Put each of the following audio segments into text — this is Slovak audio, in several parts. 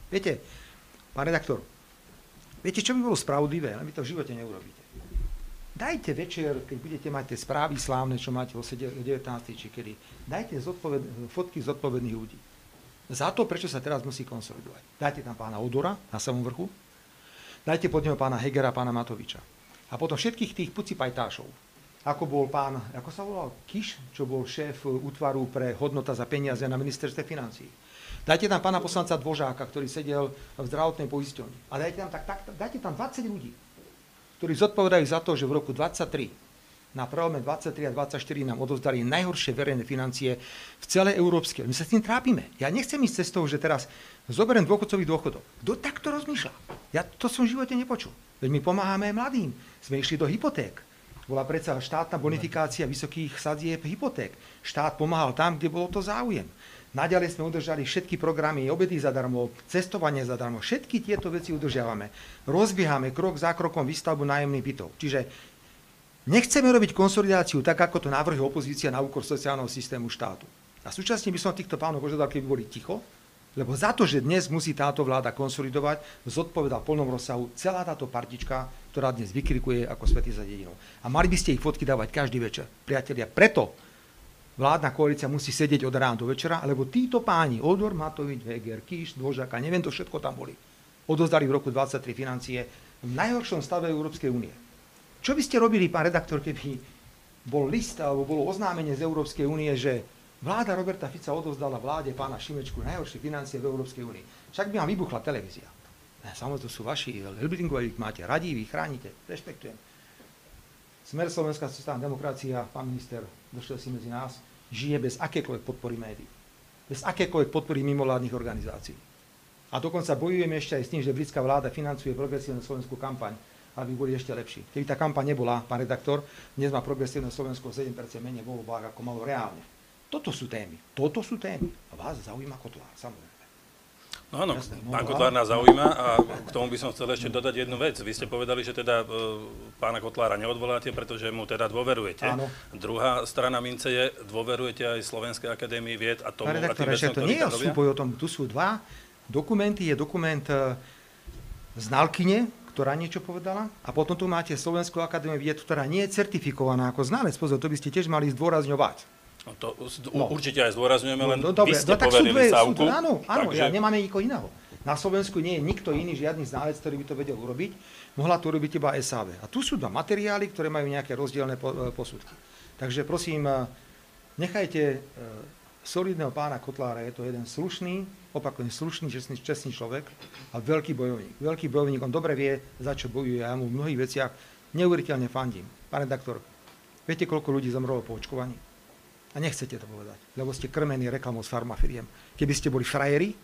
Viete, pán redaktor, viete, čo by bolo spravodlivé, ale vy to v živote neurobíte. Dajte večer, keď budete mať tie správy slávne, čo máte o 19. či kedy, dajte fotky zodpovedných ľudí. Za to, prečo sa teraz musí konsolidovať. Dajte tam pána Odora na samom vrchu, dajte pod neho pána Hegera, pána Matoviča. A potom všetkých tých pucipajtášov. Ako bol pán, ako sa volal, Kiš, čo bol šéf útvaru pre hodnota za peniaze na ministerstve financií. Dajte tam pána poslanca Dvožáka, ktorý sedel v zdravotnej poisťovni. A dajte tam 20 ľudí, ktorí zodpovedajú za to, že v roku 2023, na prelome 23 a 24 nám odovzdali najhoršie verejné financie v celej Európskej. My sa s tým trápime. Ja nechcem ísť cestou, že teraz zoberiem dôchodcový dôchodok. Kto takto rozmýšľa? Ja to som v živote nepočul. Veď my pomáhame mladým. Sme išli do hypoték. Bola predsa štátna bonifikácia vysokých sadzieb hypoték. Štát pomáhal tam, kde bolo to záujem. Naďalej sme udržali všetky programy, obedy zadarmo, cestovanie zadarmo. Všetky tieto veci udržiavame. Rozbiehame krok za krokom výstavbu nájomných bytov. Čiže nechceme robiť konsolidáciu tak, ako to navrhuje opozícia na úkor sociálneho systému štátu. A súčasne by som týchto pánov požiadal, keby boli ticho, lebo za to, že dnes musí táto vláda konsolidovať, zodpovedá v plnom rozsahu celá táto partička, ktorá dnes vykrikuje ako svätý za dedinou. A mali by ste ich fotky dávať každý večer. Priatelia, preto vládna koalícia musí sedieť od rána do večera, lebo títo páni, Odor, Matovič, Heger, Kiš, Dvožák, neviem, to všetko tam boli. Odozdali v roku 23 financie v najhoršom stave Európskej únie. Čo by ste robili, pán redaktor, keby bol list alebo bolo oznámenie z Európskej únie, že vláda Roberta Fica odovzdala vláde pána Šimečku najhoršie financie v Európskej únii? Však by vám vybuchla televízia. Samozrejme, to sú vaši Helbringovi, máte radí, vy chránite, rešpektujem. Smer Slovenská sociálna demokracia, pán minister, došiel si medzi nás, žije bez akékoľvek podpory médií. Bez akékoľvek podpory mimovládnych organizácií. A dokonca bojujeme ešte aj s tým, že britská vláda financuje progresívnu slovenskú kampaň, aby boli ešte lepší. Keby tá kampaň nebola, pán redaktor, dnes má progresívne Slovensko 7% menej voľbách, ako malo reálne. Toto sú témy. A vás zaujíma Kotlár, samozrejme. No áno, pán Kotlár nás zaujíma a k tomu by som chcel ešte dodať jednu vec. Vy ste povedali, že teda pána Kotlára neodvoláte, pretože mu teda dôverujete. Áno. Druhá strana mince je, dôverujete aj Slovenskej akadémii vied a tomu, pán redaktor, to nie je súboj o tom, tu sú dva dokumenty. Je dokument znalkyne, ktorá niečo povedala, a potom tu máte Slovenskú akadémiu vied, ktorá nie je certifikovaná ako znalec. Pozor, to by ste tiež mali zdôrazňovať. Určite aj zdôrazňujeme, len dobre, vy ste poverili Sávku. Áno, ja nemáme nikoho iného. Na Slovensku nie je nikto iný, žiadny znalec, ktorý by to vedel urobiť. Mohla to urobiť iba SAV. A tu sú dva materiály, ktoré majú nejaké rozdielne posudky. Takže prosím, nechajte solidného pána Kotlára, je to jeden slušný, opakujem, slušný, čestný človek a veľký bojovník. Veľký bojovník, on dobre vie, za čo bojuje. Ja mu v mnohých veciach neuveriteľne fandím. Pán redaktor, viete, koľko ľudí zomrelo po očkovaní? A nechcete to povedať, lebo ste krmení reklamou z farmafiriem. Keby ste boli frajeri,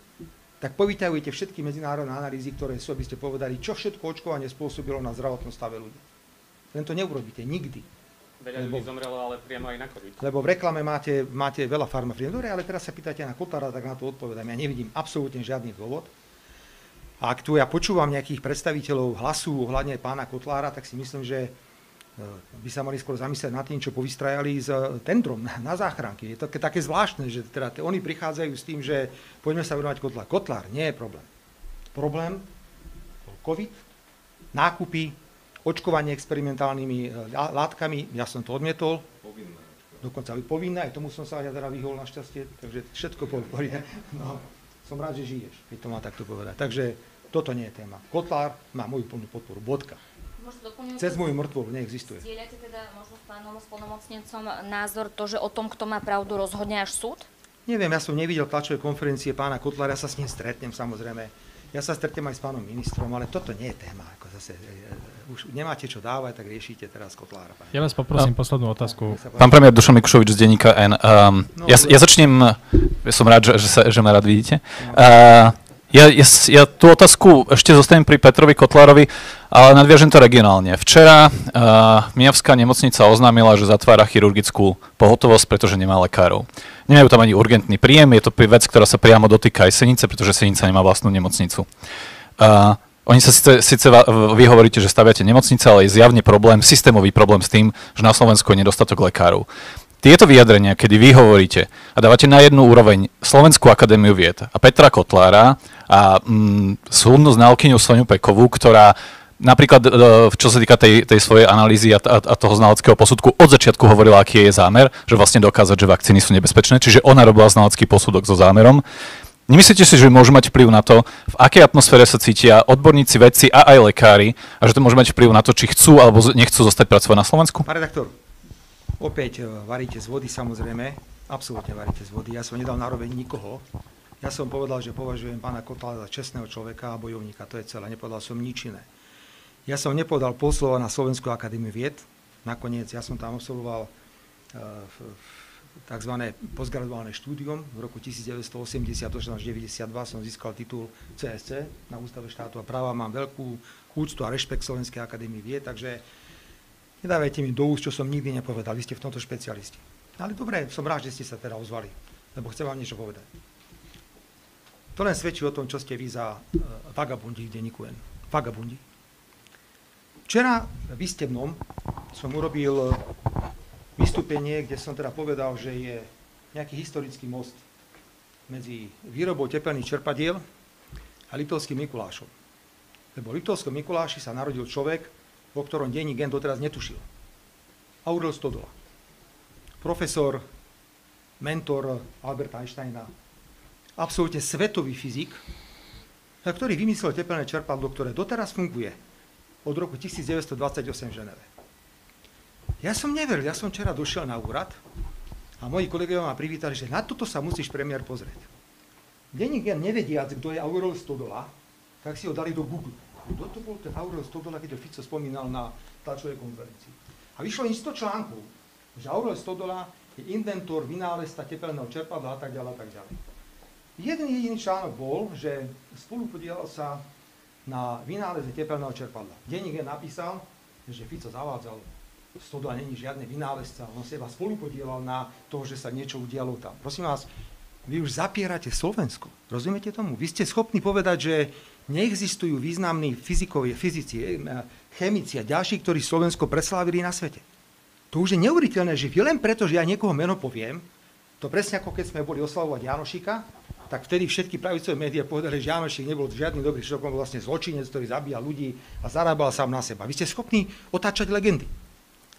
tak povyťahujete všetky medzinárodné analýzy, ktoré sú, aby ste povedali, čo všetko očkovanie spôsobilo na zdravotnom stave ľudí. Len to neurobíte nikdy. Veľa ľudí zomrelo, ale priamo aj na COVID. Lebo v reklame máte veľa farmafiriem. Dobre, ale teraz sa pýtate na Kotlára, tak na to odpovedám. Ja nevidím absolútne žiadny dôvod. A ak tu ja počúvam nejakých predstaviteľov Hlasu ohľadne pána Kotlára, tak si myslím, že by sa mali skôr zamyslieť nad tým, čo povystrajali s tendrom na záchranky. Je to také zvláštne, že teda oni prichádzajú s tým, že poďme sa venovať Kotlár. Kotlár nie je problém. Problém bol COVID, nákupy, očkovanie experimentálnymi látkami, ja som to odmietol, dokonca povinné, aj tomu som sa ja teda vyhol našťastie, takže všetko bol v poriadku. No, som rád, že žiješ, keď to má takto povedať. Takže toto nie je téma. Kotlár má moju plnú podporu, bodka. Cez moju mŕtvolu neexistuje. Zdieľate teda možno s pánom splnomocnencom názor to, že o tom, kto má pravdu, rozhodne až súd? Neviem, ja som nevidel tlačové konferencie pána Kotlára, ja sa s ním stretnem samozrejme. Ja sa stretnem aj s pánom ministrom, ale toto nie je téma. Ako zase, už nemáte čo dávať, tak riešite teraz Kotlára. Ja vás poprosím poslednú otázku. Pán premiér Dušan Mikušovič z denníka N. Ja začnem, som rád, že ma rád vidíte. Ja tú otázku ešte zostanem pri Petrovi Kotlárovi, ale nadviažem to regionálne. Včera Mijavská nemocnica oznámila, že zatvára chirurgickú pohotovosť, pretože nemá lekárov. Nemajú tam ani urgentný príjem, je to vec, ktorá sa priamo dotýka aj Senice, pretože Senica nemá vlastnú nemocnicu. Oni sa síce vy hovoríte, že staviate nemocnice, ale je zjavne problém, systémový problém s tým, že na Slovensku je nedostatok lekárov. tieto vyjadrenia, kedy vy hovoríte a dávate na jednu úroveň Slovenskú akadémiu vied a Petra Kotlára a súdnu znalkyňu Soňu Pekovú, ktorá napríklad, čo sa týka tej svojej analýzy a toho znaleckého posudku, od začiatku hovorila, aký je zámer, že vlastne dokázať, že vakcíny sú nebezpečné, čiže ona robila znalecký posudok so zámerom. Nemyslíte si, že môžu mať vplyv na to, v akej atmosfére sa cítia odborníci, vedci a aj lekári a že to môže mať vplyv na to, či chcú alebo nechcú zostať pracovať na Slovensku? Pán redaktor, opäť varíte z vody, samozrejme, absolútne varíte z vody. Ja som nedal nároveň nikoho. Ja som povedal, že považujem pána Kotlára za čestného človeka a bojovníka, to je celé. Nepovedal som nič iné. Ja som nepovedal pol slova na Slovenskú akadémiu vied. Nakoniec ja som tam absolvoval tzv. Postgraduálne štúdium. V roku 1980 až 92 som získal titul CSC na Ústave štátu a práva. Mám veľkú úctu a rešpekt Slovenskej akadémie vied, takže nedávajte mi do úst, čo som nikdy nepovedal. Vy ste v tomto špecialisti. Ale dobre, som rád, že ste sa teda ozvali, lebo chcem vám niečo povedať. To len svedčí o tom, čo ste vy za vagabundi v denníku N. Vagabundi. Včera v Istebnom som urobil vystúpenie, kde som teda povedal, že je nejaký historický most medzi výrobou tepelných čerpadiel a Liptovským Mikulášom. Lebo v Liptovskom Mikuláši sa narodil človek, o ktorom denník N doteraz netušil. Aurel Stodola. Profesor, mentor Alberta Einsteina, absolútne svetový fyzik, ktorý vymyslel tepelné čerpadlo, ktoré doteraz funguje od roku 1928 v Ženeve. Ja som neveril, ja som včera došiel na úrad a moji kolegovia ma privítali, že na toto sa musíš premiér pozrieť. Denník N, nevediac, kto je Aurel Stodola, tak si ho dali do Google. Kto to bol ten Aurel Stodola, keď ho Fico spomínal na tlačovej konferencii. A vyšlo im 100 článkov, že Aurel Stodola je inventor, vynálezca tepelného čerpadla a tak ďalej a tak ďalej. Jeden jediný článok bol, že spolupodielal sa na vynáleze tepelného čerpadla. Denník N napísal, že Fico zavádzal, Stodola není žiadny vynálezca, on sa iba spolupodielal na to, že sa niečo udialo tam. Prosím vás, vy už zapierate Slovensko. Rozumiete tomu? Vy ste schopní povedať, že neexistujú významní fyzici, chemici a ďalší, ktorí Slovensko preslávili na svete. To už je neuveriteľné, že vy len preto, že ja niekoho meno poviem, to presne ako keď sme boli oslavovať Janošika, tak vtedy všetky pravicové médiá povedali, že Janošik nebol žiadny dobrý človek, on bol vlastne zločinec, ktorý zabíjal ľudí a zarábal sám na seba. Vy ste schopní otáčať legendy.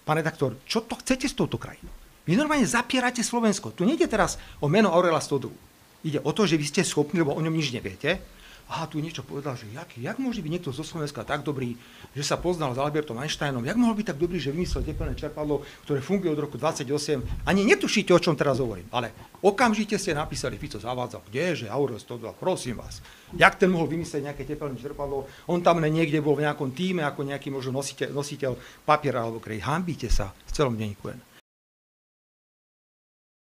Pán redaktor, čo to chcete s touto krajinou? Vy normálne zapierate Slovensko. Tu nejde teraz o meno Aurela Stodolu. Ide o to, že vy ste schopní, lebo o ňom nič neviete. Aha, tu niečo povedal, že jak môže byť niekto zo Slovenska tak dobrý, že sa poznal s Albertom Einsteinom, jak mohol byť tak dobrý, že vymyslel tepelné čerpadlo, ktoré funguje od roku 28. Ani netušíte, o čom teraz hovorím. Ale okamžite ste napísali, Fico zavádzal, kdeže Aurel Stodola, prosím vás. Jak ten mohol vymyslieť nejaké tepelné čerpadlo? On tam niekde bol v nejakom týme, ako nejaký možno nositeľ papiera alebo krej. Hanbíte sa v celom denníku N.